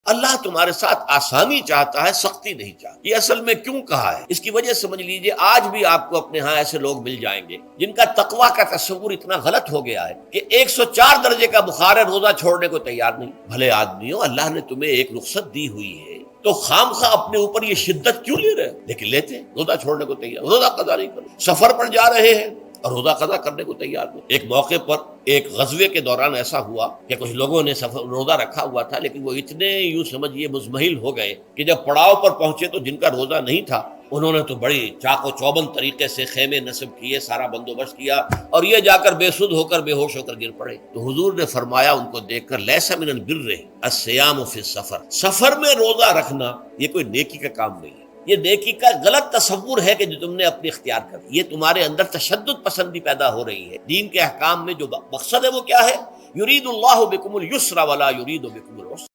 अल्लाह तुम्हारे साथ आसानी चाहता है, सख्ती नहीं चाहता। ये असल में क्यों कहा है, इसकी वजह समझ लीजिए। आज भी आपको अपने यहाँ ऐसे लोग मिल जाएंगे जिनका तकवा का तस्वुर इतना गलत हो गया है कि 104 दर्जे का बुखार है, रोजा छोड़ने को तैयार नहीं। भले आदमी हो, अल्लाह ने तुम्हें एक रुख्सत दी हुई है, तो खामखा अपने ऊपर ये शिद्दत क्यों ले रहे हो? लेकिन लेते, रोजा छोड़ने को तैयार, रोजा कदा नहीं करो। सफर पर जा रहे हैं और रोजा कदा करने को तैयार नहीं। एक मौके पर एक गज़वे के दौरान ऐसा हुआ कि कुछ लोगों ने रोजा रखा हुआ था, लेकिन वो इतने यूं समझिए मुजमहिल हो गए कि जब पड़ाव पर पहुंचे तो जिनका रोजा नहीं था उन्होंने तो बड़ी चाको चौबंद तरीके से खेमे नस्ब किए, सारा बंदोबस्त किया, और ये जाकर बेसुध होकर बेहोश होकर गिर पड़े। तो हुजूर ने फरमाया उनको देखकर, लैसा मिनल बिर्र अस्सियामु फी सफर, सफर में रोजा रखना ये कोई नेकी का काम नहीं है। ये नेकी का गलत तस्वुर है कि जो तुमने अपने इख्तियार कर, ये तुम्हारे अंदर तशद्दुद पसंदी पैदा हो रही है। दीन के अहकाम में जो मकसद है वो क्या है? युरीदुल्लाहु बिकुमुल युस्रा वला युरीदु बिकुमुल उस्र।